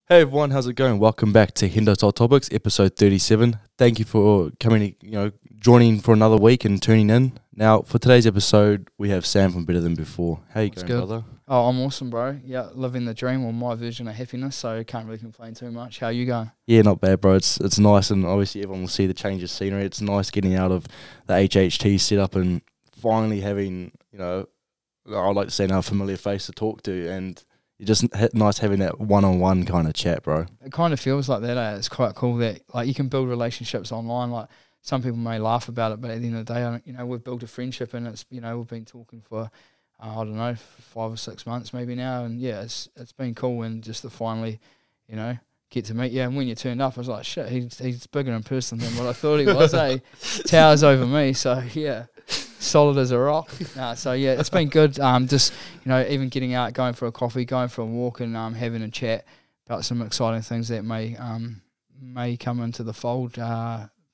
Hey everyone, how's it going? Welcome back to Hendo's Hot Topics, episode 37. Thank you for coming, joining for another week and tuning in. Now, for today's episode, we have Sam from Better Than Before. How you going, brother? Oh, I'm awesome, bro. Yeah, living the dream, or my version of happiness, so can't really complain too much. How you going? Yeah, not bad, bro. It's nice, and obviously everyone will see the change of scenery. It's nice getting out of the HHT setup and finally having, I'd like to say now, a familiar face to talk to, and it's just nice having that one-on-one kind of chat, bro. It kind of feels like that. It's quite cool that you can build relationships online. Like some people may laugh about it, but at the end of the day, we've built a friendship, and it's we've been talking for I don't know 5 or 6 months maybe now, and yeah, it's been cool, and just to finally get to meet you. And when you turned up, I was like, shit, he's bigger in person than what I thought he was. Towers over me, so yeah. Solid as a rock. So yeah, it's been good. Just even getting out, going for a coffee, going for a walk, and having a chat about some exciting things that may come into the fold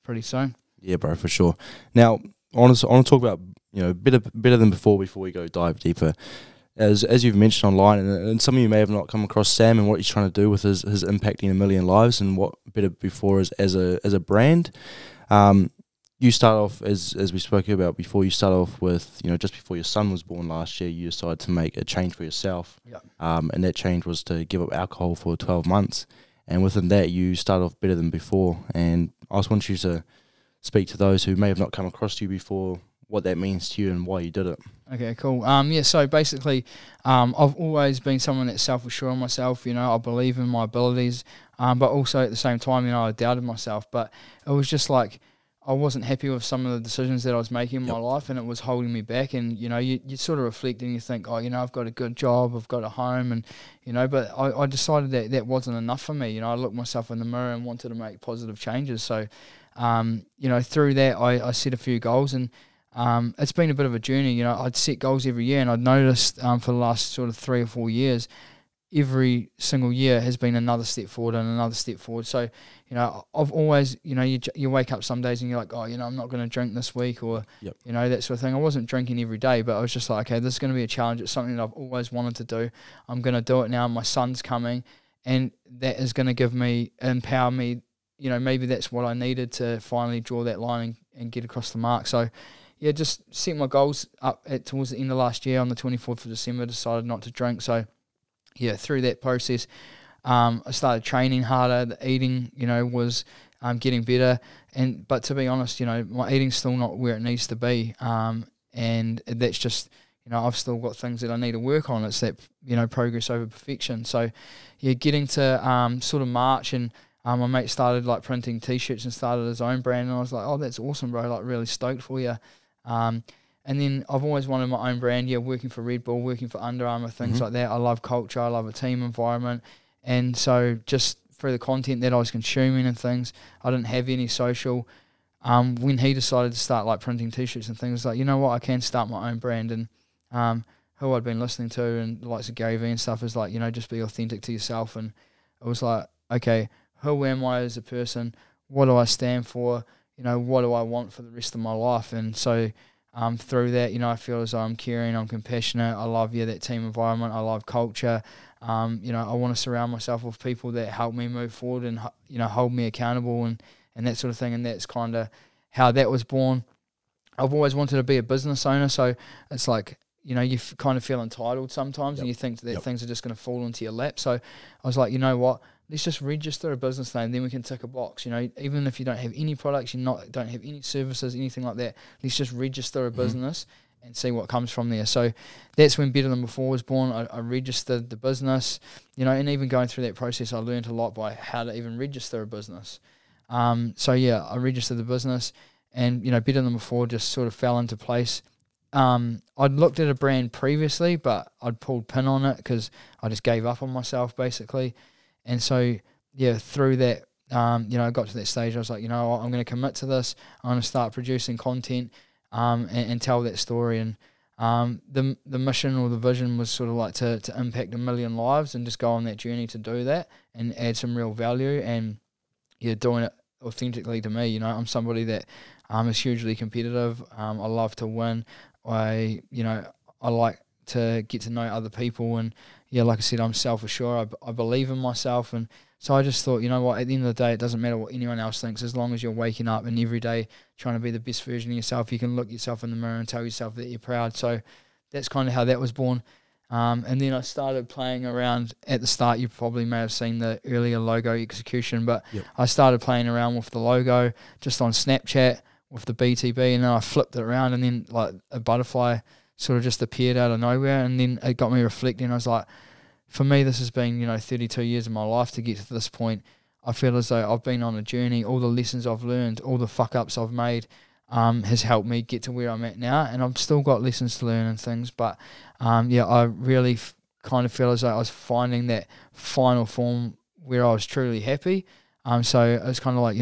pretty soon. Yeah, bro, for sure. Now, I want to talk about better than before we go dive deeper. As you've mentioned online, and some of you may have not come across Sam and what he's trying to do with his impacting a million lives, and what Better Before is as a brand. You start off, as we spoke about before, you start off with, just before your son was born last year, you decided to make a change for yourself. Yeah. And that change was to give up alcohol for 12 months. And within that, you start off Better Than Before. And I just want you to speak to those who may have not come across you before, what that means to you and why you did it. Okay, cool. So basically, I've always been someone that's self-assured on myself. I believe in my abilities, but also at the same time, I doubted myself. But it was just like, I wasn't happy with some of the decisions that I was making in my life, and it was holding me back. And, you sort of reflect and you think, I've got a good job, I've got a home, and, but I decided that wasn't enough for me. I looked myself in the mirror and wanted to make positive changes. So, through that, I set a few goals, and it's been a bit of a journey. I'd set goals every year, and I'd noticed for the last sort of 3 or 4 years, every single year has been another step forward and another step forward. So, I've always, you wake up some days and you're like, I'm not going to drink this week, or, that sort of thing. I wasn't drinking every day, but I was just like, okay, this is going to be a challenge. It's something that I've always wanted to do. I'm going to do it now. My son's coming, and that is going to empower me. Maybe that's what I needed to finally draw that line and get across the mark. So, yeah, just set my goals up towards the end of last year. On the 24th of December, decided not to drink. So, yeah, through that process, I started training harder. The eating, was getting better. But to be honest, my eating's still not where it needs to be. And that's just, I've still got things that I need to work on. It's that, progress over perfection. So, yeah, getting to sort of March, and my mate started printing T-shirts and started his own brand. And I was like, oh, that's awesome, bro. Really stoked for you. And then I've always wanted my own brand, working for Red Bull, working for Under Armour, things like that. I love culture, I love a team environment. And so just through the content that I was consuming and things, I didn't have any social. When he decided to start printing T-shirts and things, I can start my own brand. And who I'd been listening to, and the likes of Gary Vee and stuff, is just be authentic to yourself. And it was like, okay, who am I as a person? What do I stand for? What do I want for the rest of my life? And so through that, I feel as though I'm caring, I'm compassionate, I love that team environment, I love culture. I want to surround myself with people that help me move forward and hold me accountable and that sort of thing. And that's kind of how that was born. I've always wanted to be a business owner, so it's like, you kind of feel entitled sometimes, and you think that things are just going to fall into your lap. So I was like, you know what? Let's just register a business name, then we can tick a box. Even if you don't have any products, don't have any services, anything like that, let's just register a business and see what comes from there. So that's when Better Than Before was born. I registered the business, and even going through that process, I learned a lot by how to even register a business. So yeah, I registered the business, and Better Than Before just sort of fell into place. I'd looked at a brand previously, but I'd pulled pin on it because I just gave up on myself basically. And so, yeah, through that, I got to that stage. I was like, I'm going to commit to this. I'm going to start producing content and tell that story. And the mission or the vision was sort of to impact 1 million lives and just go on that journey to do that and add some real value. And, yeah, doing it authentically to me. I'm somebody that is hugely competitive. I love to win. I like to get to know other people. And yeah, like I said, I'm self-assured. I believe in myself. And so I just thought, you know what, at the end of the day, it doesn't matter what anyone else thinks. As long as you're waking up and every day trying to be the best version of yourself, you can look yourself in the mirror and tell yourself that you're proud. So that's kind of how that was born. And then I started playing around. At the start, you probably may have seen the earlier logo execution, but Yep. I started playing around with the logo just on Snapchat with the BTB, and then I flipped it around, and then like a butterfly sort of just appeared out of nowhere, and then it got me reflecting. I was like, for me, this has been, 32 years of my life to get to this point. I feel as though I've been on a journey. All the lessons I've learned, all the fuck-ups I've made has helped me get to where I'm at now, and I've still got lessons to learn and things, but I really kind of feel as though I was finding that final form where I was truly happy. So it's kind of like,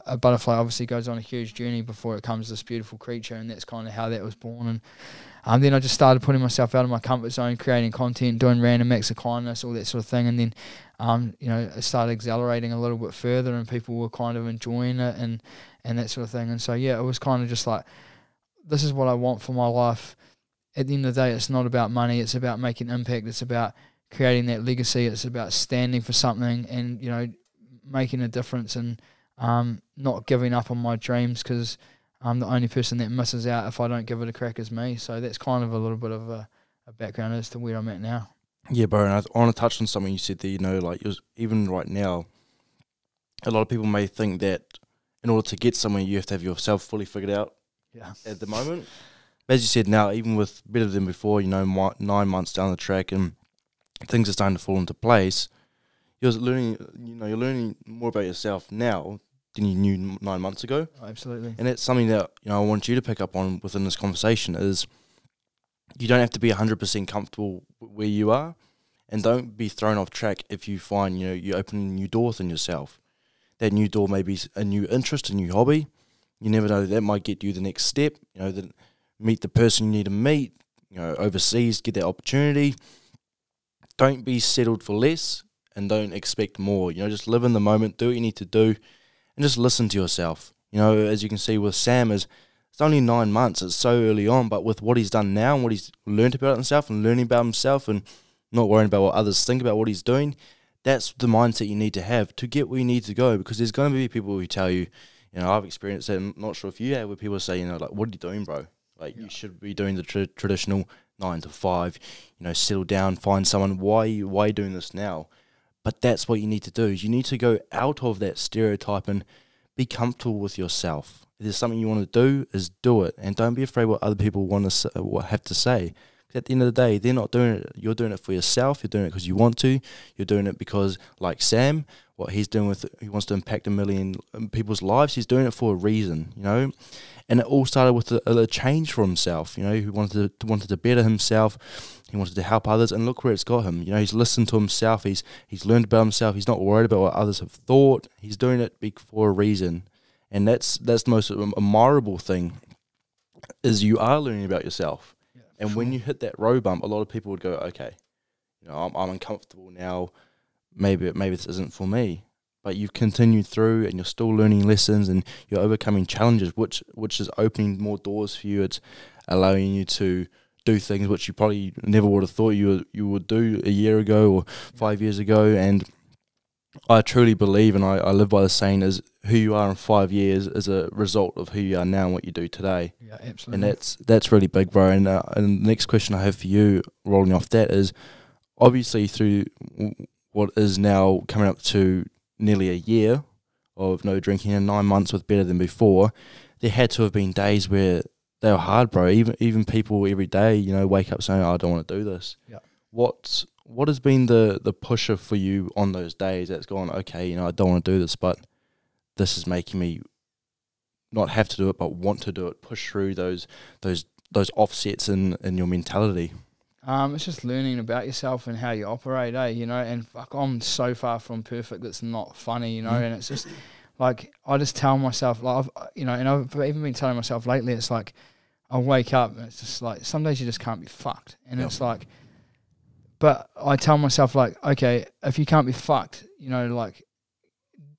a butterfly obviously goes on a huge journey before it becomes this beautiful creature, and that's kind of how that was born. And then I just started putting myself out of my comfort zone, creating content, doing random acts of kindness, all that sort of thing. And then, it started accelerating a little bit further, and people were kind of enjoying it and that sort of thing. And so, yeah, it was kind of just like, this is what I want for my life. At the end of the day, it's not about money. It's about making impact. It's about creating that legacy. It's about standing for something and, making a difference, and not giving up on my dreams, because I'm the only person that misses out if I don't give it a crack is me. So that's kind of a little bit of a background as to where I'm at now. Yeah, bro, and I want to touch on something you said there, even right now, a lot of people may think that in order to get somewhere, you have to have yourself fully figured out at the moment. As you said now, even with Better Than Before, 9 months down the track and things are starting to fall into place, you're learning more about yourself now than you knew 9 months ago. Oh, absolutely. And that's something that, I want you to pick up on within this conversation is you don't have to be 100% comfortable where you are, and don't be thrown off track if you find, you open a new door within yourself. That new door may be a new interest, a new hobby. You never know, that might get you the next step, meet the person you need to meet, overseas, get that opportunity. Don't be settled for less and don't expect more. Just live in the moment, do what you need to do, and just listen to yourself. As you can see with Sam, it's only 9 months, it's so early on, but with what he's done now and what he's learned about himself and learning about himself and not worrying about what others think about what he's doing, that's the mindset you need to have to get where you need to go, because there's going to be people who tell you, I've experienced it, I'm not sure if you have, where people say, what are you doing, bro? You should be doing the traditional 9 to 5, settle down, find someone. Why are you doing this now? But that's what you need to do. Is you need to go out of that stereotype and be comfortable with yourself. If there's something you want to do, is do it, and don't be afraid what other people have to say. Because at the end of the day, they're not doing it. You're doing it for yourself. You're doing it because you want to. You're doing it because, like Sam, what he's doing he wants to impact 1 million people's lives. He's doing it for a reason, And it all started with a change for himself. He wanted to better himself. He wanted to help others, and look where it's got him. He's listened to himself. He's learned about himself. He's not worried about what others have thought. He's doing it for a reason, and that's the most admirable thing. Is you are learning about yourself, and when you hit that road bump, a lot of people would go, "Okay, I'm uncomfortable now. Maybe this isn't for me." But you've continued through, and you're still learning lessons, and you're overcoming challenges, which is opening more doors for you. It's allowing you to do things which you probably never would have thought you would do a year ago or 5 years ago. And I truly believe, and I live by the saying, is who you are in 5 years is a result of who you are now and what you do today. Yeah, absolutely. And that's really big, bro. And the next question I have for you, rolling off that, is obviously through what is now coming up to nearly a year of no drinking and 9 months with Better Than Before, there had to have been days where they were hard, bro. Even people every day, wake up saying, I don't want to do this. Yeah. What has been the pusher for you on those days that's gone, okay, I don't want to do this, but this is making me not have to do it, but want to do it, push through those offsets in your mentality? It's just learning about yourself and how you operate, and fuck, I'm so far from perfect that's not funny, and it's just like, I just tell myself, like, and I've even been telling myself lately, it's like, I wake up and it's just like, some days you just can't be fucked, and it's like, but I tell myself, like, okay, if you can't be fucked, like,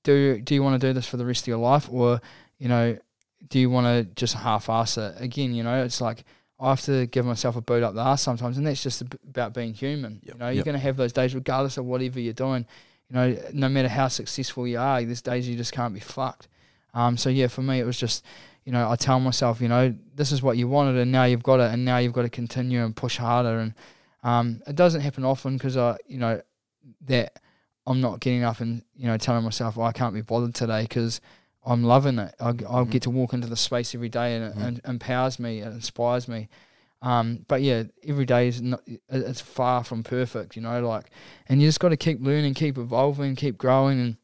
do you want to do this for the rest of your life, or, do you want to just half-ass it? Again, it's like, I have to give myself a boot up the arse sometimes, and that's just about being human. Yep. You know, you're going to have those days regardless of whatever you're doing. You know, no matter how successful you are, there's days you just can't be fucked. So yeah, for me, it was just, you know, I tell myself, you know, this is what you wanted, and now you've got it, and now you've got to continue and push harder. And it doesn't happen often because you know, that I'm not getting up and, you know, telling myself, I can't be bothered today, because I'm loving it. I'll get to walk into the space every day, and it empowers me, it inspires me. But yeah, every day it's far from perfect, you know, like, and you just got to keep learning, keep evolving, keep growing, and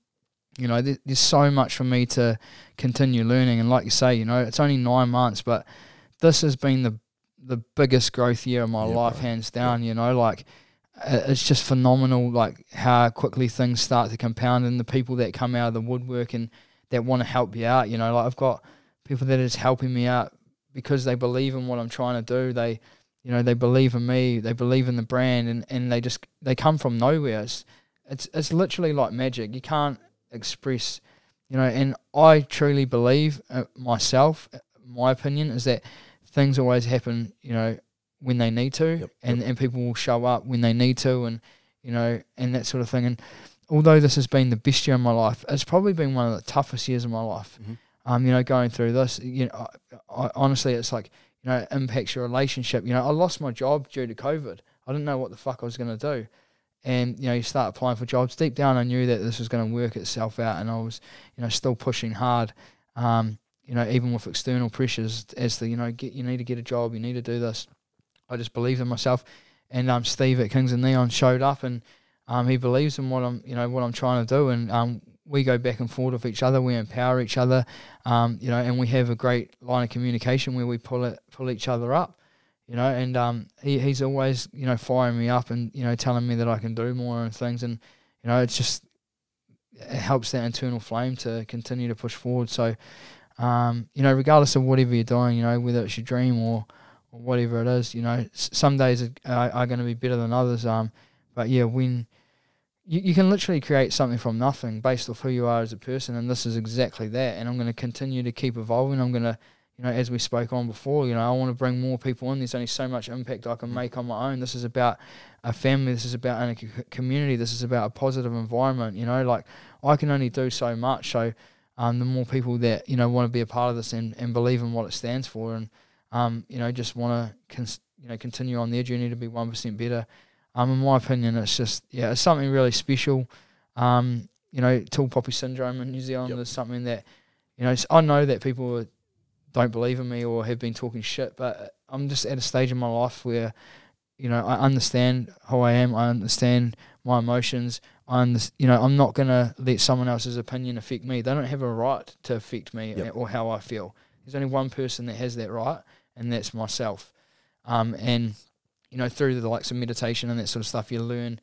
you know, there's so much for me to continue learning. And like you say, you know, it's only 9 months, but this has been the biggest growth year of my life, hands down. You know, like, it's just phenomenal, like how quickly things start to compound, and the people that come out of the woodwork and that want to help you out. You know, like, I've got people that are just helping me out because they believe in what I'm trying to do. They, you know, they believe in me, they believe in the brand, and they come from nowhere. It's literally like magic. You can't express, you know, and I truly believe myself, my opinion is that things always happen, you know, when they need to, and people will show up when they need to, and, you know, and that sort of thing. And although this has been the best year of my life, it's probably been one of the toughest years of my life. You know, going through this, you know, I honestly, it's like, you know, it impacts your relationship. You know, I lost my job due to COVID. I didn't know what the fuck I was going to do. And, you know, you start applying for jobs. Deep down, I knew that this was going to work itself out, and I was, you know, still pushing hard, you know, even with external pressures as to, you know, you need to get a job, you need to do this. I just believed in myself. And Steve at Kings and Neon showed up, and he believes in what I'm trying to do. And we go back and forth with each other. We empower each other, you know, and we have a great line of communication where we pull each other up. You know, and he's always, you know, firing me up and, you know, telling me that I can do more and things. And, you know, it helps that internal flame to continue to push forward. So, you know, regardless of whatever you're doing, you know, whether it's your dream or whatever it is, you know, some days are going to be better than others. But yeah, when you can literally create something from nothing based off who you are as a person, and this is exactly that. And I'm going to continue to keep evolving. I'm going to, you know, as we spoke on before, you know, I want to bring more people in. There's only so much impact I can make on my own. This is about a family. This is about a community. This is about a positive environment. You know, like, I can only do so much. So the more people that, you know, want to be a part of this and believe in what it stands for, and, you know, just want to continue on their journey to be 1% better. In my opinion, it's just, yeah, it's something really special. You know, tall poppy syndrome in New Zealand is something that, you know, I know that people don't believe in me or have been talking shit, but I'm just at a stage in my life where, you know, I understand who I am, I understand my emotions, you know, I'm not going to let someone else's opinion affect me. They don't have a right to affect me or how I feel. There's only one person that has that right, and that's myself. And, you know, through the likes of meditation and that sort of stuff, you learn,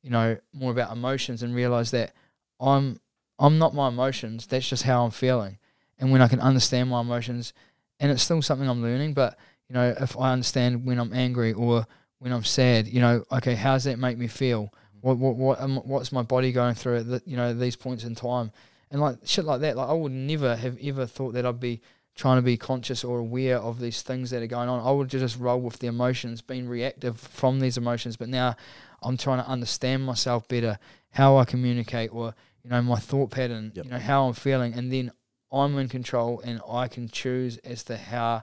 you know, more about emotions and realise that I'm not my emotions, that's just how I'm feeling. And when I can understand my emotions, and it's still something I'm learning, but, you know, if I understand when I'm angry or when I'm sad, you know, okay, how does that make me feel? What's my body going through at you know, these points in time? And like shit like that, like I would never have ever thought that I'd be trying to be conscious or aware of these things that are going on. I would just roll with the emotions, being reactive from these emotions. But now I'm trying to understand myself better, how I communicate, or, you know, my thought pattern, you know, how I'm feeling, and then I'm in control and I can choose as to how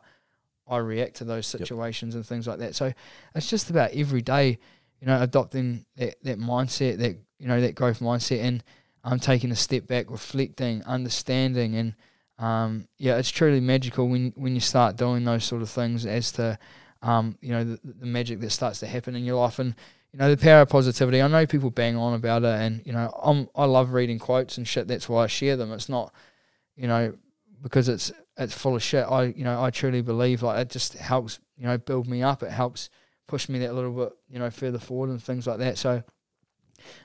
I react to those situations and things like that. So it's just about every day, you know, adopting that mindset, that, you know, that growth mindset, and I'm taking a step back, reflecting, understanding, and yeah, it's truly magical when you start doing those sort of things as to, you know, the magic that starts to happen in your life. And, you know, the power of positivity, I know people bang on about it, and, you know, I love reading quotes and shit. That's why I share them. It's not, you know, because it's full of shit. I truly believe, like, it just helps, you know, build me up. It helps push me that little bit, you know, further forward and things like that. So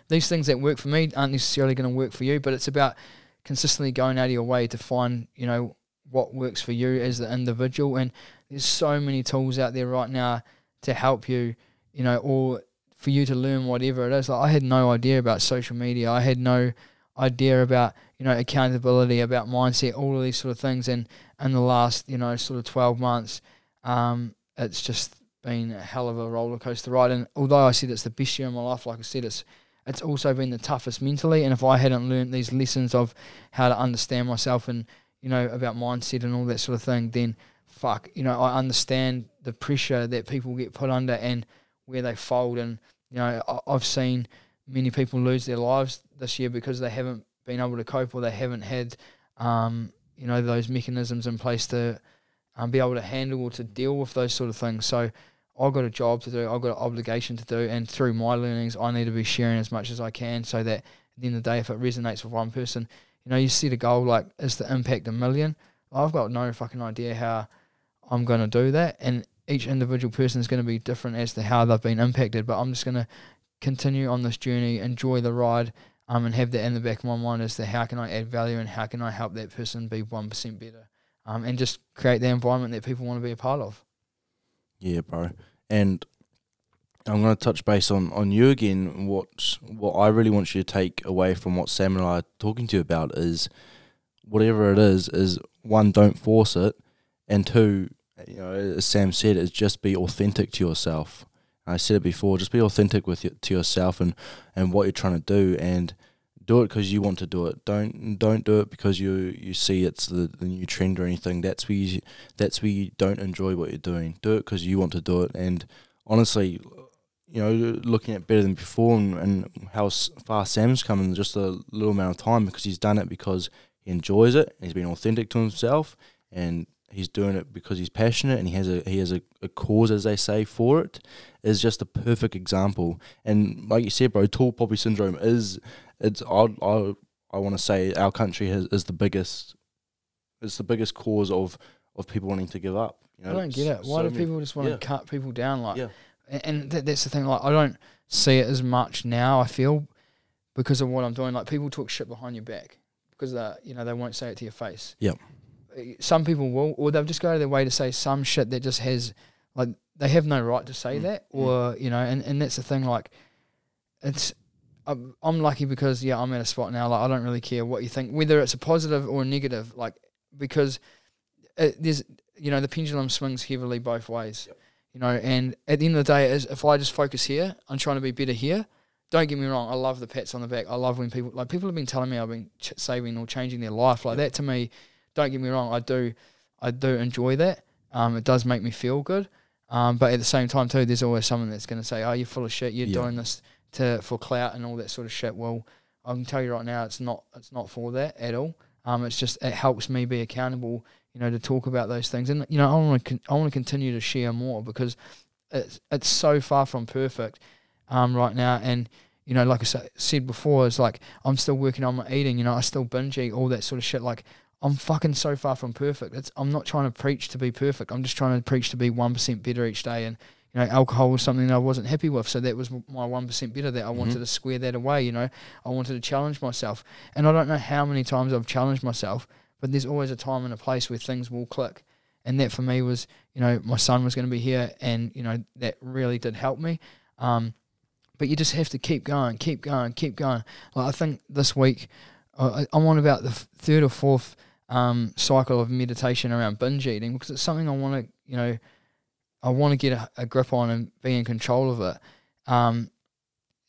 these things that work for me aren't necessarily going to work for you, but it's about consistently going out of your way to find, you know, what works for you as the individual. And there's so many tools out there right now to help you, you know, or for you to learn whatever it is. Like, I had no idea about social media. I had no idea about, you know, accountability, about mindset, all of these sort of things. And in the last, you know, sort of 12 months, it's just been a hell of a roller coaster ride. And although I said it's the best year of my life, like I said, it's also been the toughest mentally. And if I hadn't learned these lessons of how to understand myself and, you know, about mindset and all that sort of thing, then fuck, you know, I understand the pressure that people get put under and where they fold. And, you know, I've seen many people lose their lives this year because they haven't been able to cope, or they haven't had, you know, those mechanisms in place to be able to handle or to deal with those sort of things. So I've got a job to do, I've got an obligation to do, and through my learnings, I need to be sharing as much as I can, so that at the end of the day, if it resonates with one person, you know, you set a goal like, is the impact 1 million? I've got no fucking idea how I'm going to do that, and each individual person is going to be different as to how they've been impacted, but I'm just going to continue on this journey, enjoy the ride, and have that in the back of my mind as to how can I add value and how can I help that person be 1% better, and just create the environment that people want to be a part of. Yeah, bro. And I'm going to touch base on you again. What I really want you to take away from what Sam and I are talking to you about is, whatever it is one, don't force it, and two, you know, as Sam said, is just be authentic to yourself. I said it before, just be authentic to yourself and what you're trying to do, and do it because you want to do it. Don't do it because you see it's the new trend or anything. That's where you don't enjoy what you're doing. Do it because you want to do it. And honestly, you know, looking at better than before and how far Sam's come in just a little amount of time, because he's done it because he enjoys it. He's been authentic to himself, and he's doing it because he's passionate, and he has a cause, as they say, for it. Is just a perfect example. And like you said, bro, tall poppy syndrome I want to say our country is the biggest. It's the biggest cause of people wanting to give up. You know, I don't get it. Why do people just want to cut people down? Like, and that's the thing. Like, I don't see it as much now, I feel, because of what I'm doing. Like, people talk shit behind your back because they won't say it to your face. Yep. Some people will, or they'll just go to their way to say some shit that just has, like, they have no right to say that, or, you know, and that's the thing, like, I'm lucky because, I'm at a spot now, like, I don't really care what you think, whether it's a positive or a negative, like, because there's, you know, the pendulum swings heavily both ways, you know, and at the end of the day, if I just focus here, I'm trying to be better here. Don't get me wrong, I love the pats on the back. I love when people have been telling me I've been saving or changing their life, like that to me. Don't get me wrong, I do enjoy that. It does make me feel good. But at the same time too, there's always someone that's going to say, "Oh, you're full of shit. You're doing this for clout and all that sort of shit." Well, I can tell you right now, it's not for that at all. It's just, it helps me be accountable, you know, to talk about those things. And, you know, I want to continue to share more, because it's so far from perfect right now. And, you know, like I said before, it's like I'm still working on my eating. You know, I still binge eat, all that sort of shit. Like, I'm fucking so far from perfect. I'm not trying to preach to be perfect. I'm just trying to preach to be 1% better each day. And, you know, alcohol was something that I wasn't happy with, so that was my 1% better that I wanted to square that away, you know. I wanted to challenge myself. And I don't know how many times I've challenged myself, but there's always a time and a place where things will click. And that for me was, you know, my son was going to be here, and, you know, that really did help me. But you just have to keep going. Like, I think this week I'm on about the third or fourth cycle of meditation around binge eating, because it's something I want to, you know, I want to get a grip on and be in control of it.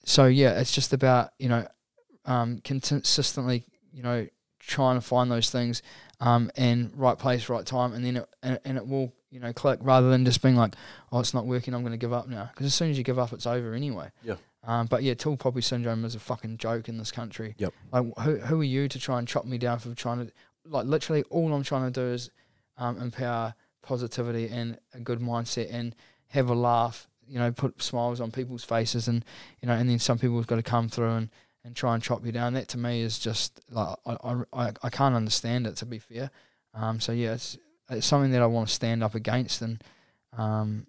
So yeah, it's just about, you know, consistently, you know, trying to find those things, and right place, right time, and then it will, you know, click, rather than just being like, oh, it's not working, I'm going to give up now. Because as soon as you give up, it's over anyway. Yeah. But yeah, tall poppy syndrome is a fucking joke in this country. Yep. Like, who are you to try and chop me down for trying to, like, literally all I'm trying to do is empower positivity and a good mindset and have a laugh, you know, put smiles on people's faces, and, you know, and then some people have got to come through and try and chop you down. That to me is just, like, I can't understand it, to be fair. So yeah, it's something that I want to stand up against, and I'm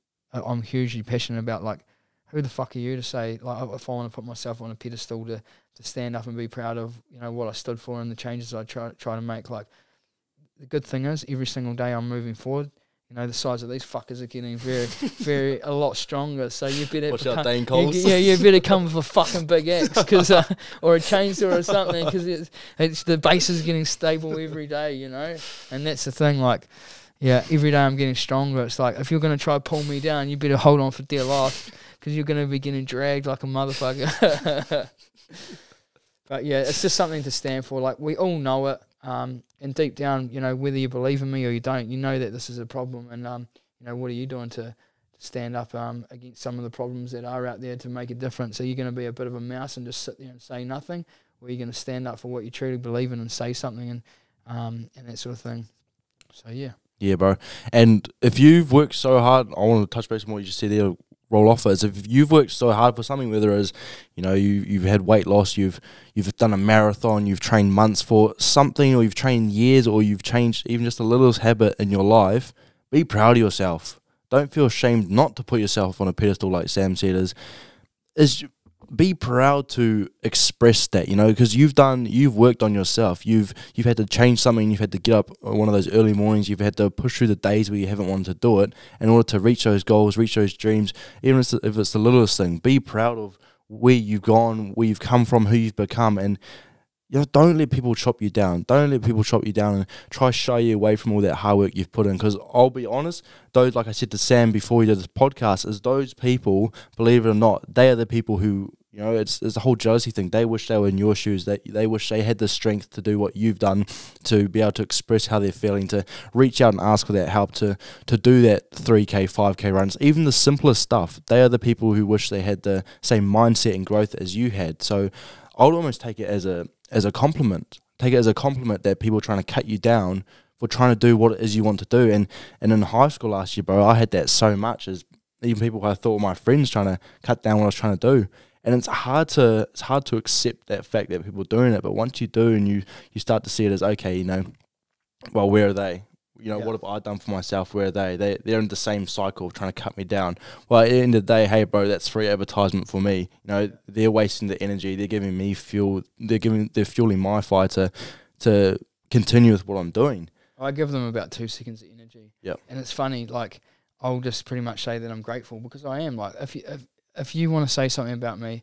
hugely passionate about, like, who the fuck are you to say, like, if I want to put myself on a pedestal to stand up and be proud of, you know, what I stood for and the changes I try to make. Like, the good thing is, every single day I'm moving forward. You know, the size of these fuckers are getting very, a lot stronger. So you better watch out, Dane Coles. You better come with a fucking big axe, or a chainsaw or something, because it's the base is getting stable every day. You know, and that's the thing. Like, Yeah, every day I'm getting stronger. It's like, if you're going to try to pull me down, you better hold on for dear life, because you're going to be getting dragged like a motherfucker. But yeah, it's just something to stand for. Like, we all know it. And deep down, you know, whether you believe in me or you don't, you know that this is a problem. And, you know, what are you doing to stand up against some of the problems that are out there to make a difference? Are you going to be a bit of a mouse and just sit there and say nothing? Or are you going to stand up for what you truly believe in and say something and that sort of thing? So, yeah. Yeah, bro. And if you've worked so hard, I want to touch base on what you just said there, roll off is, if you've worked so hard for something, whether it's, you know, you've had weight loss, you've done a marathon, you've trained months for something, or you've trained years, or you've changed even just the littlest habit in your life, be proud of yourself. Don't feel ashamed not to put yourself on a pedestal, like Sam said, is be proud to express that, you know, because you've worked on yourself. You've had to change something. You've had to get up one of those early mornings. You've had to push through the days where you haven't wanted to do it in order to reach those goals, reach those dreams, even if it's the littlest thing. Be proud of where you've gone, where you've come from, who you've become, and you know, don't let people chop you down. Don't let people chop you down and try to shy you away from all that hard work you've put in. Because I'll be honest, those, like I said to Sam before we did this podcast, is those people, believe it or not, they are the people who, you know, it's a whole jealousy thing. They wish they were in your shoes. They wish they had the strength to do what you've done, to be able to express how they're feeling, to reach out and ask for that help, to do that 3K, 5K runs, even the simplest stuff. They are the people who wish they had the same mindset and growth as you had. So I would almost take it as a compliment. Take it as a compliment that people are trying to cut you down for trying to do what it is you want to do. And in high school last year, bro, I had that so much, as even people I thought were my friends trying to cut down what I was trying to do. And it's hard to accept that fact that people are doing it. But once you do, and you start to see it as, okay, you know, well, where are they? You know, what have I done for myself? Where are they? They're in the same cycle trying to cut me down. Well, at the end of the day, hey, bro, that's free advertisement for me. You know, they're wasting the energy. They're giving me fuel. They're fueling my fire to continue with what I'm doing. I give them about 2 seconds of energy. Yep. And it's funny, like, I'll just pretty much say that I'm grateful, because I am. Like, if you want to say something about me,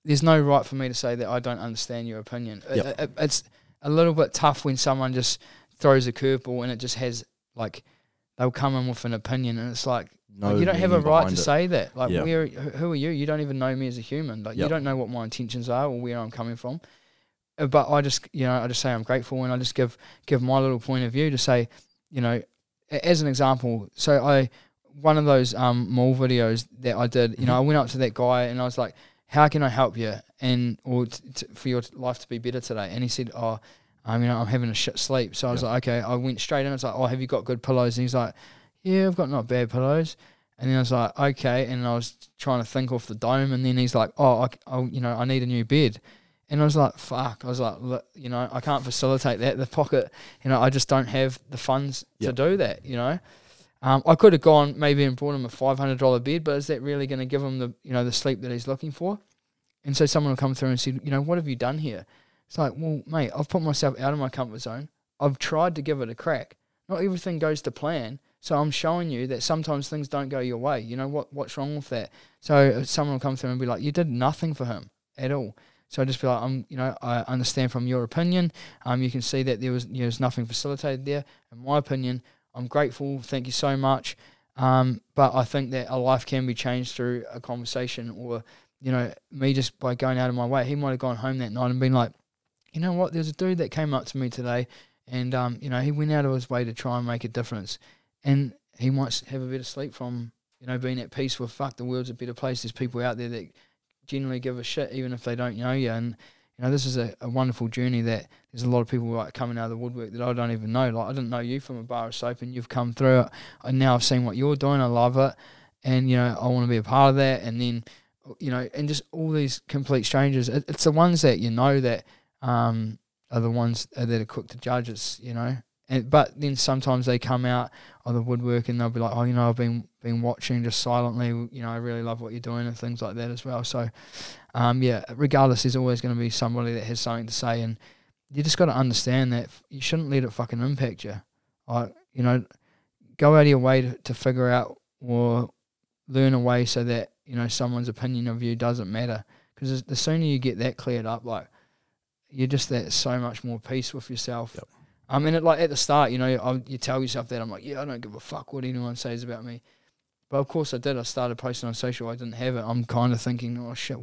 there's no right for me to say that I don't understand your opinion. Yep. It's a little bit tough when someone just throws a curveball and it just has, like, they'll come in with an opinion, and it's like, you don't have a right to say that. Like, who are you? You don't even know me as a human. Like, you don't know what my intentions are or where I'm coming from. But I just say I'm grateful, and I just give my little point of view to say, you know, as an example. So one of those mall videos that I did, you know, I went up to that guy and I was like, how can I help you or for your life to be better today? And he said, you know, I'm having a shit sleep. So I was like, okay. I went straight in. I was like, have you got good pillows? And he's like, yeah, I've got not bad pillows. And then I was like, okay. And I was trying to think off the dome. And then he's like, you know, I need a new bed. And I was like, fuck. I was like, look, you know, I can't facilitate that. The pocket, you know, I just don't have the funds to do that, you know. I could have gone maybe and bought him a $500 bed, but is that really going to give him the, you know, the sleep that he's looking for? And so someone will come through and say, you know, what have you done here? It's like, well, mate, I've put myself out of my comfort zone. I've tried to give it a crack. Not everything goes to plan. So I'm showing you that sometimes things don't go your way. You know, what's wrong with that? So someone will come through and be like, you did nothing for him at all. So I just be like, you know, I understand from your opinion. You can see that there's nothing facilitated there. In my opinion, I'm grateful. Thank you so much. But I think that a life can be changed through a conversation, or, you know, me just by going out of my way. He might have gone home that night and been like, you know what, there's a dude that came up to me today, and, you know, he went out of his way to try and make a difference. And he might have a better sleep from, you know, being at peace with, fuck, the world's a better place. There's people out there that generally give a shit, even if they don't know you. And, you know, this is a wonderful journey that there's a lot of people like coming out of the woodwork that I don't even know. Like, I didn't know you from a bar of soap, and you've come through it. And now I've seen what you're doing. I love it. And, you know, I want to be a part of that. And then, you know, and just all these complete strangers. It's the ones that, you know, that are the ones that are quick to judge us, you know. But then sometimes they come out of the woodwork and they'll be like, oh, you know, I've been watching just silently, you know, I really love what you're doing, and things like that as well. So, yeah, regardless, there's always going to be somebody that has something to say, and you just got to understand that you shouldn't let it fucking impact you. Like, you know, go out of your way to figure out or learn a way so that, you know, someone's opinion of you doesn't matter. Because the sooner you get that cleared up, like, you're just at so much more peace with yourself. Yep. And it, like at the start, you know, you tell yourself that I'm like, yeah, I don't give a fuck what anyone says about me. But of course I did. I started posting on social. I didn't have it. I'm kind of thinking, oh shit,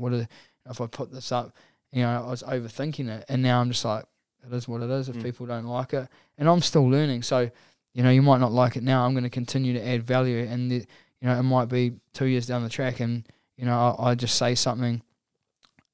if I put this up? You know, I was overthinking it, and now I'm just like, it is what it is. If people don't like it, and I'm still learning, so you know, you might not like it now. I'm going to continue to add value, and you know, it might be 2 years down the track, and you know, I just say something,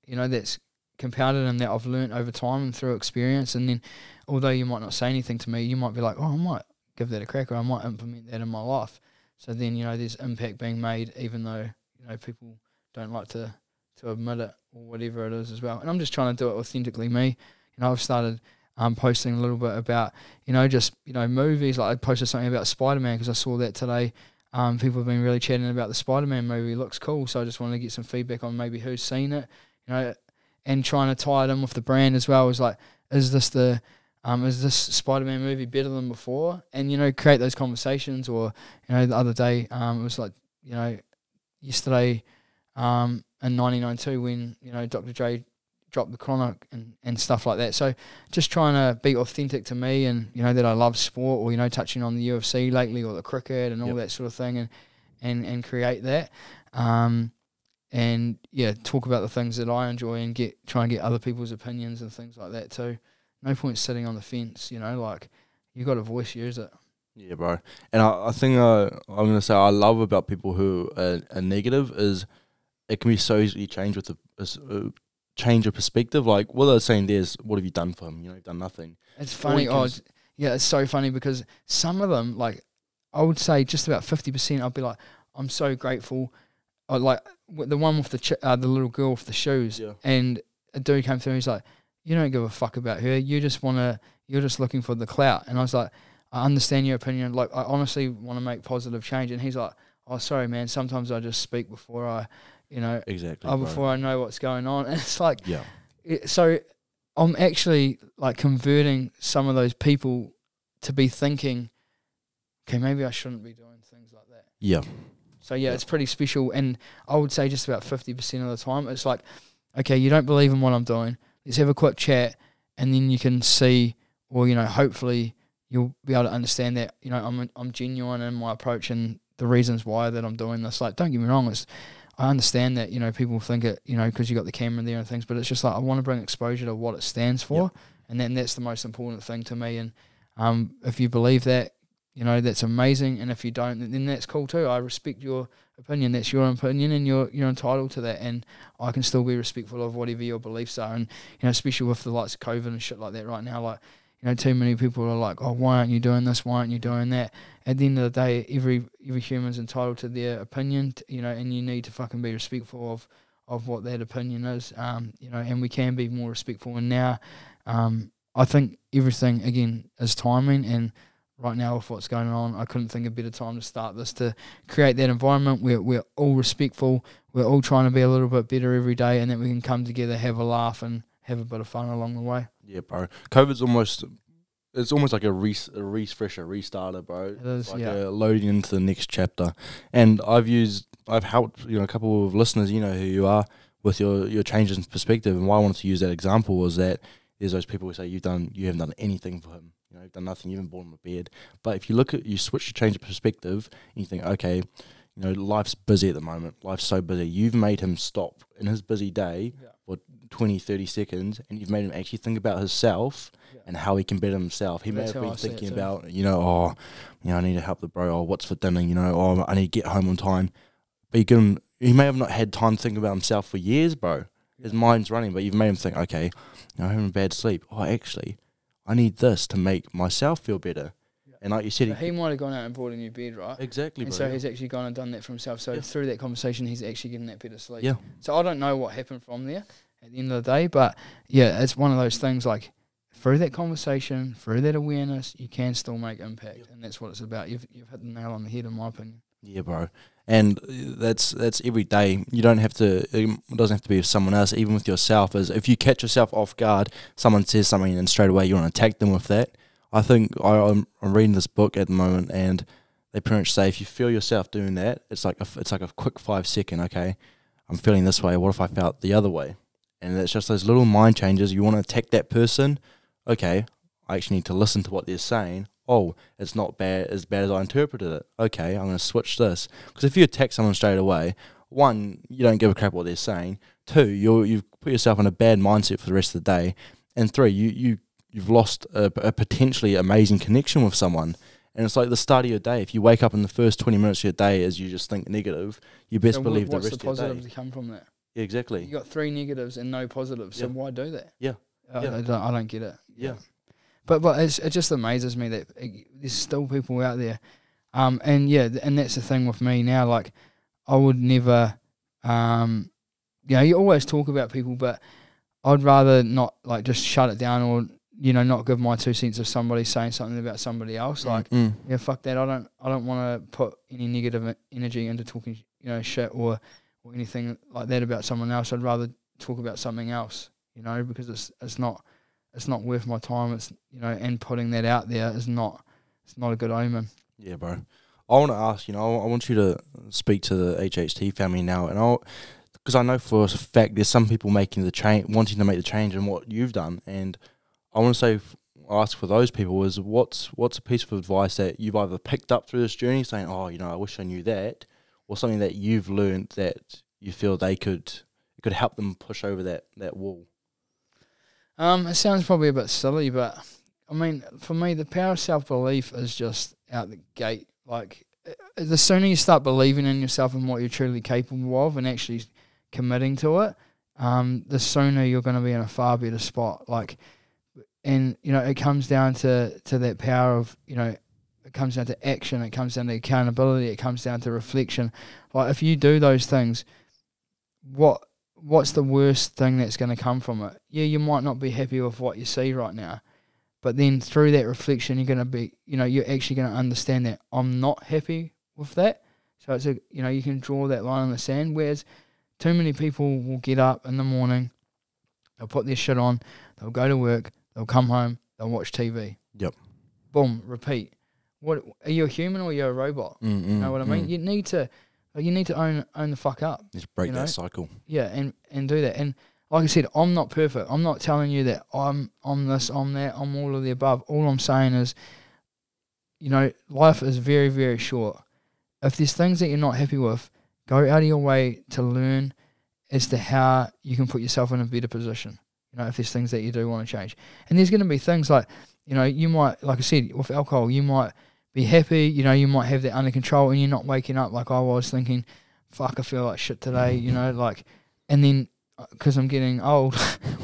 you know, that's compounded and that I've learned over time and through experience, and then although you might not say anything to me, you might be like, oh, I might give that a crack, or I might implement that in my life. So then, you know, there's impact being made, even though, you know, people don't like to admit it or whatever it is as well. And I'm just trying to do it authentically me. You know, I've started posting a little bit about, you know, just, you know, movies. Like I posted something about Spider-Man because I saw that today. People have been really chatting about the Spider-Man movie. It looks cool. So I just wanted to get some feedback on maybe who's seen it, you know, and trying to tie it in with the brand as well. Is like, is this Spider-Man movie better than before? And, you know, create those conversations. Or, you know, the other day, it was like, you know, yesterday in 1992 when, you know, Dr. Dre dropped the Chronic and stuff like that. So just trying to be authentic to me, and, you know, that I love sport, or, you know, touching on the UFC lately or the cricket and all that sort of thing, and create that. And, yeah, talk about the things that I enjoy and try and get other people's opinions and things like that too. No point sitting on the fence, you know, like, you got a voice, use it. Yeah, bro. And I think I'm going to say I love about people who are negative is it can be so easily changed with a change of perspective. Like, what they're saying there is, what have you done for him? You know, you've done nothing. It's funny. Yeah, it's so funny because some of them, like, I would say just about 50%, I'd be like, I'm so grateful. Like, the one with the little girl with the shoes, and a dude came through and he's like, you don't give a fuck about her. You're just looking for the clout. And I was like, I understand your opinion. Like, I honestly want to make positive change. And he's like, oh, sorry, man. Sometimes I just speak before I, you know, before I know what's going on. And it's like, so I'm actually like converting some of those people to be thinking, okay, maybe I shouldn't be doing things like that. Yeah. So it's pretty special. And I would say just about 50% of the time, it's like, okay, you don't believe in what I'm doing. Let's have a quick chat, and then you can see, or, you know, hopefully you'll be able to understand that, you know, I'm genuine in my approach and the reasons why that I'm doing this. Like, don't get me wrong, I understand that, you know, people think it, you know, because you got the camera there and things, but it's just like I want to bring exposure to what it stands for, and that's the most important thing to me. And if you believe that, you know, that's amazing, and if you don't, then that's cool too. I respect your opinion. That's your opinion, and you're entitled to that, and I can still be respectful of whatever your beliefs are. And, you know, especially with the likes of COVID and shit like that right now, like, you know, too many people are like, oh, why aren't you doing this? Why aren't you doing that? At the end of the day, every human's entitled to their opinion, you know, and you need to fucking be respectful of what that opinion is, you know, and we can be more respectful. And now, I think everything, again, is timing, and right now with what's going on, I couldn't think of a better time to start this, to create that environment where we're all respectful, we're all trying to be a little bit better every day, and that we can come together, have a laugh, and have a bit of fun along the way. Yeah, bro. COVID's almost like a refresher, restarter, bro. It is, it's like loading into the next chapter. And I've helped, you know, a couple of listeners, you know who you are, with your changes in perspective. And why I wanted to use that example was that there's those people who say you haven't done anything for him. You know, you've done nothing, you haven't bought him a bed. But if you switch to change of perspective, and you think, okay, you know, life's busy at the moment. Life's so busy. You've made him stop in his busy day for 20, 30 seconds, and you've made him actually think about himself and how he can better himself. He may have been thinking about, you know, oh, you know, I need to help the bro, or what's for dinner, you know, or I need to get home on time. But he may have not had time to think about himself for years, bro. His mind's running, but you've made him think, okay, you know, I'm having a bad sleep. Oh, actually, I need this to make myself feel better. And like you said, he might have gone out and bought a new bed, right? Exactly, and bro. So he's actually gone and done that for himself. So through that conversation, he's actually getting that better sleep. Yeah. So I don't know what happened from there at the end of the day, but yeah, it's one of those things, like, through that conversation, through that awareness, you can still make impact, and that's what it's about. You've hit the nail on the head, in my opinion. Yeah, bro. And that's every day. You don't have to. It doesn't have to be with someone else. Even with yourself, as if you catch yourself off guard, someone says something, and straight away you want to attack them with that. I think I'm reading this book at the moment, and they pretty much say if you feel yourself doing that, it's like a quick 5 second. Okay, I'm feeling this way. What if I felt the other way? And it's just those little mind changes. You want to attack that person. Okay, I actually need to listen to what they're saying. Oh, it's not bad as I interpreted it. Okay, I'm going to switch this. Because if you attack someone straight away, one, you don't give a crap what they're saying. Two, you've put yourself in a bad mindset for the rest of the day. And three, you've lost a potentially amazing connection with someone. And it's like the start of your day. If you wake up in the first 20 minutes of your day as you just think negative, you best believe the rest of your day. What's the positive to come from that? Yeah, exactly. You got 3 negatives and no positives, so why do that? Yeah. I don't get it. Yeah. But it just amazes me that there's still people out there. And that's the thing with me now. Like, I would never, you always talk about people, but I'd rather not, like, just shut it down or, not give my 2 cents of somebody saying something about somebody else. Like, fuck that. I don't want to put any negative energy into talking, shit or anything like that about someone else. I'd rather talk about something else, because it's not worth my time. It's and putting that out there it's not a good omen. Yeah, bro. I want to ask, I want you to speak to the HHT family now, and because I know for a fact there's some people making the change, wanting to make the change in what you've done, and I want to ask for those people is what's a piece of advice that you've either picked up through this journey, saying, oh, I wish I knew that, or something that you've learned that you feel it could help them push over that wall. It sounds probably a bit silly, but I mean, for me, the power of self-belief is just out the gate. Like, the sooner you start believing in yourself and what you're truly capable of and actually committing to it, the sooner you're going to be in a far better spot. Like, and, it comes down to that power of, it comes down to action, it comes down to accountability, it comes down to reflection. Like, if you do those things, what's the worst thing that's going to come from it? Yeah, you might not be happy with what you see right now, but then through that reflection, you're going to be, you're actually going to understand that I'm not happy with that. So it's you can draw that line in the sand. Whereas too many people will get up in the morning, they'll put their shit on, they'll go to work, they'll come home, they'll watch TV. Yep. Boom, repeat. What are you, a human or are you a robot? You know what I mean? You need to own the fuck up. Just break that cycle. Yeah, and do that. And like I said, I'm not perfect. I'm not telling you that I'm this, I'm that, I'm all of the above. All I'm saying is, life is very, very short. If there's things that you're not happy with, go out of your way to learn as to how you can put yourself in a better position. If there's things that you do want to change. And there's going to be things like, you might, like I said, with alcohol, you might be happy, you might have that under control and you're not waking up like I was thinking, fuck, I feel like shit today, and then, because I'm getting old,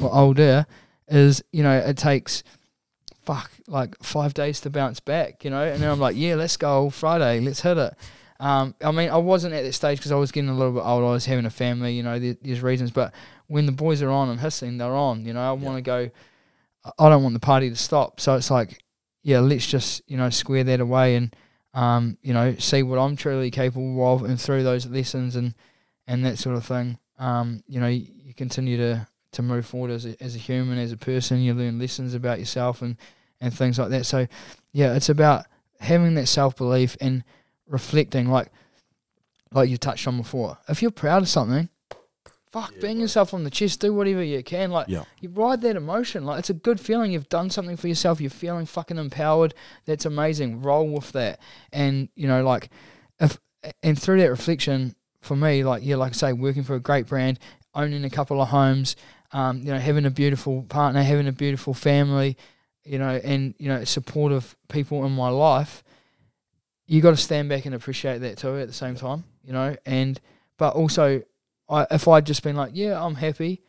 or older, is, it takes, like 5 days to bounce back, and then I'm like, yeah, let's go, Friday, let's hit it. I mean, I wasn't at that stage because I was getting a little bit older, I was having a family, there's reasons, but when the boys are on and hissing, they're on, I want to go, I don't want the party to stop, so it's like, yeah, let's just, square that away and, see what I'm truly capable of, and through those lessons and that sort of thing, you continue to move forward as a human, as a person. You learn lessons about yourself and things like that. So, yeah, it's about having that self-belief and reflecting, like you touched on before. If you're proud of something, bang yourself on the chest, do whatever you can. You ride that emotion. Like, it's a good feeling. You've done something for yourself. You're feeling fucking empowered. That's amazing. Roll with that. And, and through that reflection, for me, like I say, working for a great brand, owning a couple of homes, having a beautiful partner, having a beautiful family, and, supportive people in my life, you got to stand back and appreciate that too at the same time, but also, if I'd just been like, yeah, I'm happy,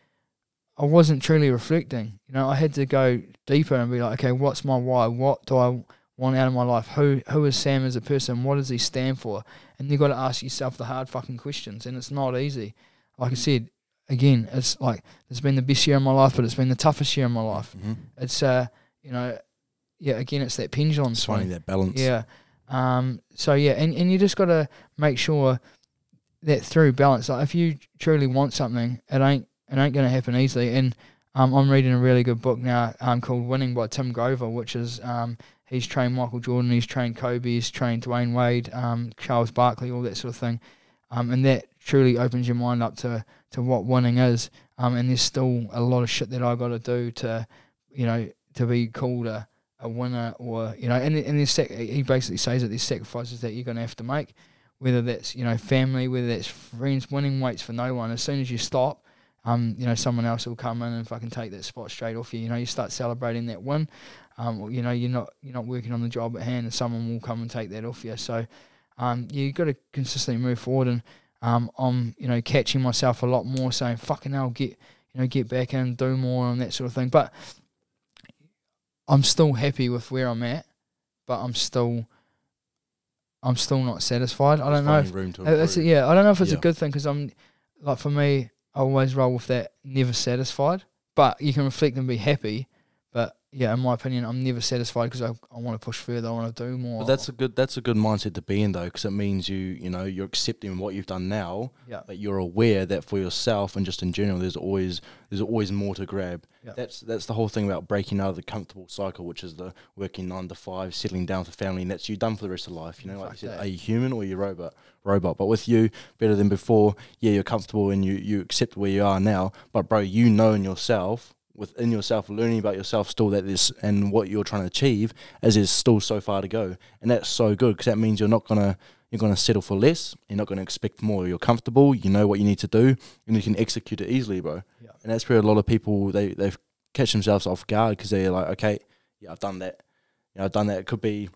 I wasn't truly reflecting. I had to go deeper and be like, okay, what's my why? What do I want out of my life? Who is Sam as a person? What does he stand for? And you got to ask yourself the hard fucking questions, and it's not easy. Like I said, again, it's like, it's been the best year of my life, but it's been the toughest year of my life. Mm-hmm. It's again, it's that pendulum swing. Finding that balance. Yeah. So yeah, and you just got to make sure that through balance, like, if you truly want something, it ain't going to happen easily. And I'm reading a really good book now called Winning by Tim Grover, which is he's trained Michael Jordan, he's trained Kobe, he's trained Dwayne Wade, Charles Barkley, all that sort of thing. And that truly opens your mind up to what winning is. And there's still a lot of shit that I got to do to, to be called a a winner, or you know, and he basically says that there's sacrifices that you're going to have to make, whether that's, you know, family, whether that's friends. Winning waits for no one. As soon as you stop, you know, someone else will come in and fucking take that spot straight off you. You know, you start celebrating that win. You know, you're not working on the job at hand, and someone will come and take that off you. So, you got to consistently move forward, and I'm, you know, catching myself a lot more saying, fucking hell, get back in, do more, and that sort of thing. But I'm still happy with where I'm at, but I'm still not satisfied. I don't know if I don't know if it's a good thing, because I'm like, for me, I always roll with that never satisfied. But you can reflect and be happy. But yeah, in my opinion, I'm never satisfied, because I want to push further. I want to do more. But that's a good mindset to be in, though, because it means you're accepting what you've done now. Yeah. But you're aware that for yourself and just in general, there's always more to grab. Yeah. That's the whole thing about breaking out of the comfortable cycle, which is the working 9 to 5, settling down for family, and that's you done for the rest of life. You know, like you said, are you human or are you robot? But with you, better than before. Yeah, you're comfortable and you accept where you are now. But bro, you know in yourself, within yourself, learning about yourself still, that this and what you're trying to achieve, as there's still so far to go, and that's so good, because that means you're gonna settle for less. You're not gonna expect more. You're comfortable. You know what you need to do, and you can execute it easily, bro. Yeah. And that's where a lot of people they've catch themselves off guard, because they're like, okay, yeah, I've done that. You know, I've done that. It could be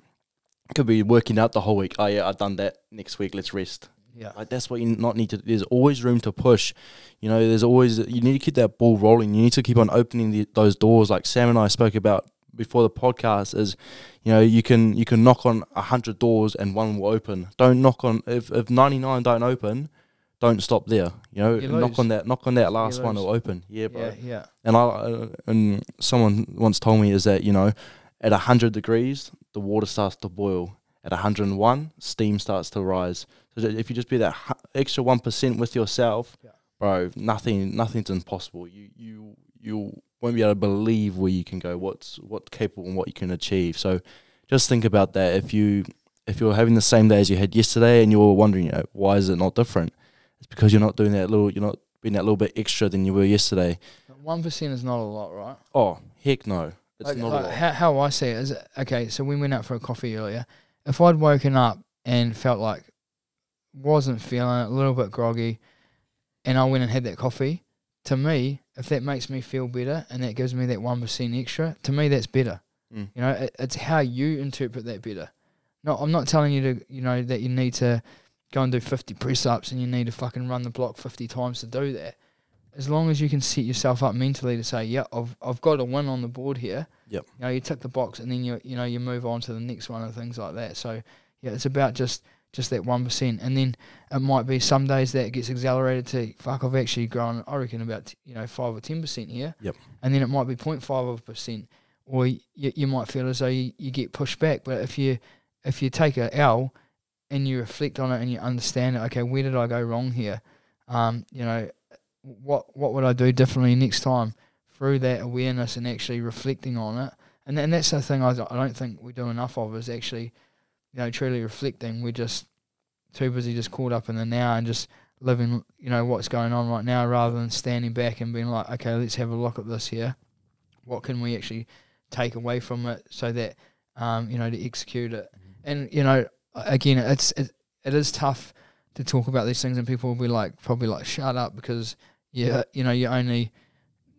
working out the whole week. Oh yeah, I've done that. Next week, let's rest. Yeah, like that's what you not need to. There's always room to push. You know, there's always, you need to keep that ball rolling. You need to keep on opening those doors. Like Sam and I spoke about before the podcast, is, you know, you can knock on 100 doors and one will open. Don't knock on, if 99 don't open, don't stop there. You know, knock on that last one, will open. Yeah, bro. Yeah. And someone once told me is that, you know, at 100 degrees the water starts to boil. At 101, steam starts to rise. So if you just be that extra 1% with yourself, bro, nothing's impossible. You won't be able to believe where you can go, what's capable and what you can achieve. So just think about that. If you're having the same day as you had yesterday and you're wondering, you know, why is it not different? It's because you're not being that little bit extra than you were yesterday. 1% is not a lot, right? Oh, heck no. It's not a lot. How I see it is, okay, so we went out for a coffee earlier. If I'd woken up and felt like wasn't feeling it, a little bit groggy, and I went and had that coffee, to me, if that makes me feel better and that gives me that 1% extra, to me that's better. You know, it's how you interpret that better. No, I'm not telling you to, you know, that you need to go and do 50 press-ups and you need to fucking run the block 50 times to do that. As long as you can set yourself up mentally to say, yeah, I've got a win on the board here. Yep. You know, you tick the box and then you move on to the next one and things like that. So yeah, it's about just that 1%, and then it might be some days that it gets accelerated to fuck. I've actually grown, I reckon, about 5 or 10% here. Yep. And then it might be 0.5%, or you might feel as though you get pushed back. But if you take a L and you reflect on it and you understand it, okay, where did I go wrong here? You know, what would I do differently next time? Through that awareness and actually reflecting on it, and that's the thing I don't think we do enough of, is actually, you know, truly reflecting. We're just too busy, just caught up in the now and just living, you know, what's going on right now, rather than standing back and being like, okay, let's have a look at this here. What can we actually take away from it so that, you know, to execute it? And, you know, again, it is tough to talk about these things, and people will be probably like, shut up, because you know, you're only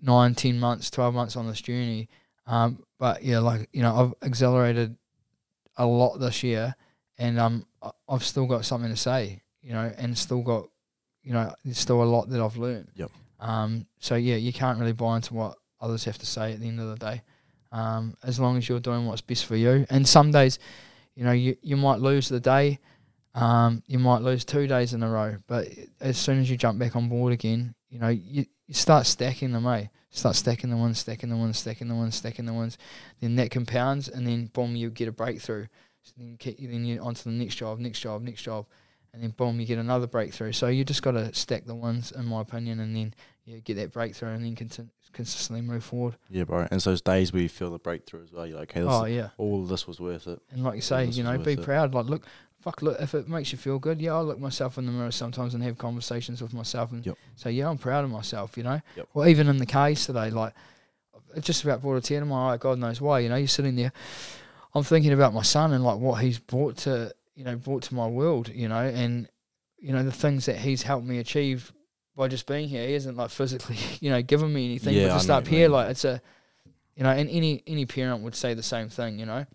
9, 10 months, 12 months on this journey. But yeah, like, you know, I've accelerated a lot this year, and I've still got something to say, you know, and still got, you know, there's still a lot that I've learned. Yep. So yeah, you can't really buy into what others have to say at the end of the day. As long as you're doing what's best for you. And some days, you know, you might lose the day, you might lose 2 days in a row, but as soon as you jump back on board again, you know, you start stacking them, Start stacking the wins, stacking the wins, stacking the wins, stacking the wins. Then that compounds, and then boom, you get a breakthrough. So then you're on to the next job, and then boom, you get another breakthrough. So you just got to stack the wins, in my opinion, and then you get that breakthrough, and then consistently move forward. Yeah, bro. And it's those days where you feel the breakthrough as well. You're like, okay, all of this was worth it. And like you say, you know, be proud. Like, look, if it makes you feel good, I look myself in the mirror sometimes and have conversations with myself and say, yeah, I'm proud of myself, you know. Or even in the car yesterday, like, it just about brought a tear to my eye. God knows why. You know, you're sitting there. I'm thinking about my son and like what he's brought to my world. You know, and you know the things that he's helped me achieve by just being here. He isn't like physically, you know, giving me anything, but just up here, like it's a, you know, and any parent would say the same thing. You know,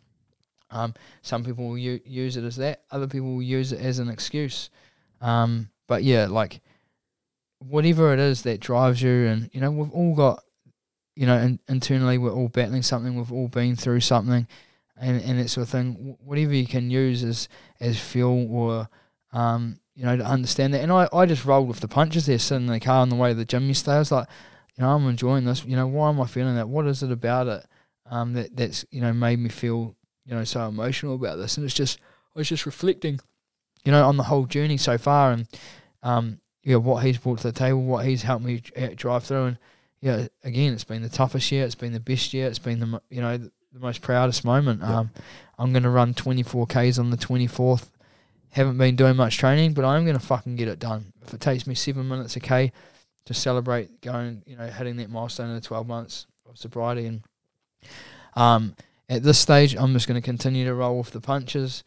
some people will use it as that. Other people will use it as an excuse. But yeah, like whatever it is that drives you, and you know, we've all got, you know, internally we're all battling something. We've all been through something. And that sort of thing, whatever you can use as fuel or, you know, to understand that. And I just rolled with the punches there, sitting in the car on the way to the gym yesterday. I was like, you know, I'm enjoying this. You know, why am I feeling that? What is it about it that's, you know, made me feel, you know, so emotional about this? And I was just reflecting, you know, on the whole journey so far and, yeah, what he's brought to the table, what he's helped me drive through. And, yeah, again, it's been the toughest year. It's been the best year. It's been, the most proudest moment. Yep. I'm going to run 24Ks on the 24th. Haven't been doing much training, but I'm going to fucking get it done. If it takes me 7 minutes a K to celebrate going, you know, hitting that milestone in the 12 months of sobriety. And at this stage, I'm just going to continue to roll with the punches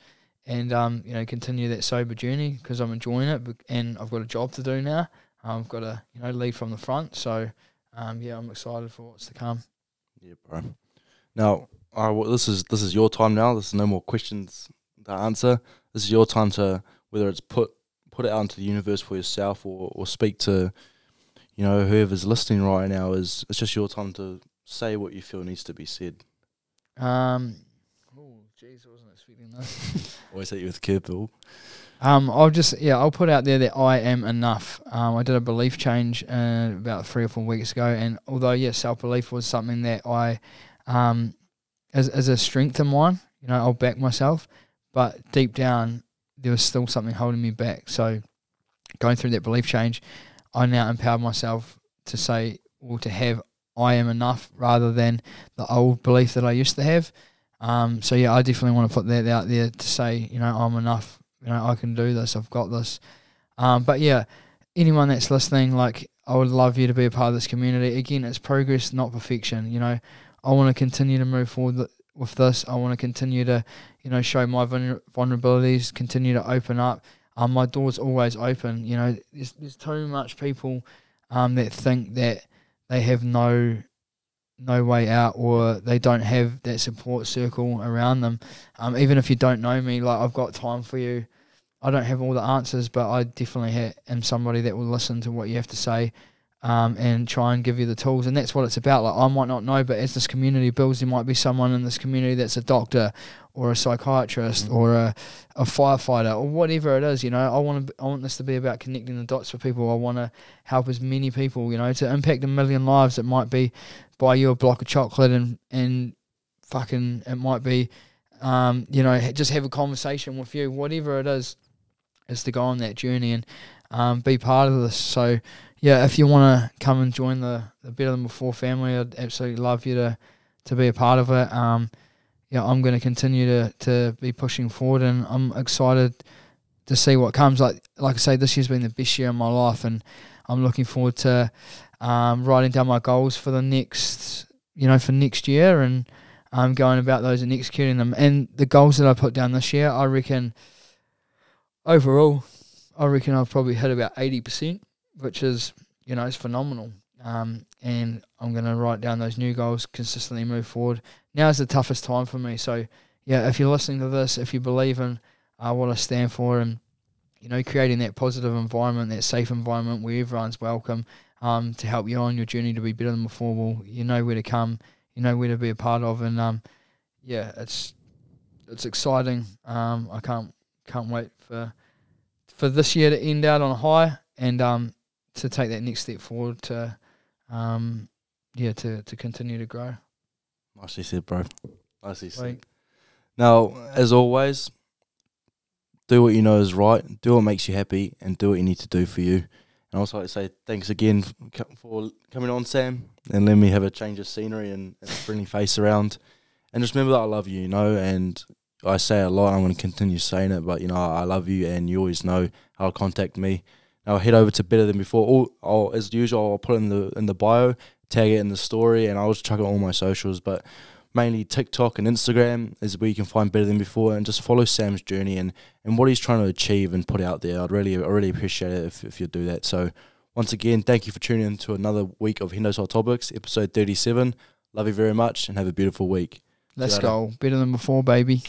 and, you know, continue that sober journey because I'm enjoying it and I've got a job to do now. I've got to, you know, lead from the front. So, yeah, I'm excited for what's to come. Yeah, bro. Now, well, this is your time now. There's no more questions to answer. This is your time to, whether it's put it out into the universe for yourself or speak to, you know, whoever's listening right now. It's just your time to say what you feel needs to be said. Oh, jeez, I wasn't expecting this. Always hit you with a curveball. I'll put out there that I am enough. I did a belief change about 3 or 4 weeks ago, and although, yeah, self-belief was something that I, as a strength of mine, you know, I'll back myself, but deep down, there was still something holding me back. So going through that belief change, I now empower myself to say, or to have, I am enough, rather than the old belief that I used to have. So yeah, I definitely want to put that out there to say, you know, I'm enough, you know, I can do this, I've got this. But yeah, anyone that's listening, like, I would love you to be a part of this community. Again, it's progress, not perfection. You know, I want to continue to move forward with this. I want to continue to, you know, show my vulnerabilities, continue to open up. My door's always open. You know, there's too much people that think that they have no way out, or they don't have that support circle around them. Even if you don't know me, like, I've got time for you. I don't have all the answers, but I definitely am somebody that will listen to what you have to say, and try and give you the tools. And that's what it's about. Like, I might not know, but as this community builds, there might be someone in this community that's a doctor or a psychiatrist or a firefighter or whatever it is. You know, I want this to be about connecting the dots for people. I want to help as many people, you know, to impact 1 million lives. It might be buy you a block of chocolate and fucking, it might be, you know, just have a conversation with you. Whatever it is to go on that journey and be part of this. So yeah, if you want to come and join the Better Than Before family, I'd absolutely love you to be a part of it. Yeah, I'm going to continue to be pushing forward, and I'm excited to see what comes. Like I say, this year's been the best year of my life, and I'm looking forward to writing down my goals for the next, you know, for next year, and going about those and executing them. And the goals that I put down this year, I reckon overall, I've probably hit about 80%, which is, you know, it's phenomenal. And I'm going to write down those new goals, consistently move forward. Now is the toughest time for me. So, yeah, if you're listening to this, if you believe in what I stand for, and, you know, creating that positive environment, that safe environment where everyone's welcome, to help you on your journey to be better than before, well, you know where to come, you know where to be a part of. And, yeah, it's exciting. I can't wait for this year to end out on a high, and to take that next step forward to continue to grow. Nicely said, bro. Nicely said. Now, as always, do what you know is right, do what makes you happy, and do what you need to do for you. And also, like to say thanks again for coming on, Sam, and letting me have a change of scenery and a friendly face around. And just remember that I love you, you know, and I say it a lot, I'm going to continue saying it, but, you know, I love you, and you always know how to contact me. Now head over to Better Than Before. As usual, I'll put in the bio, tag it in the story, and I'll just chuck it on all my socials. But mainly TikTok and Instagram is where you can find Better Than Before, and just follow Sam's journey and what he's trying to achieve and put out there. I really appreciate it if you do that. So once again, thank you for tuning in to another week of Hendo's Hot Topics, episode 37. Love you very much, and have a beautiful week. Let's go. Better Than Before, baby.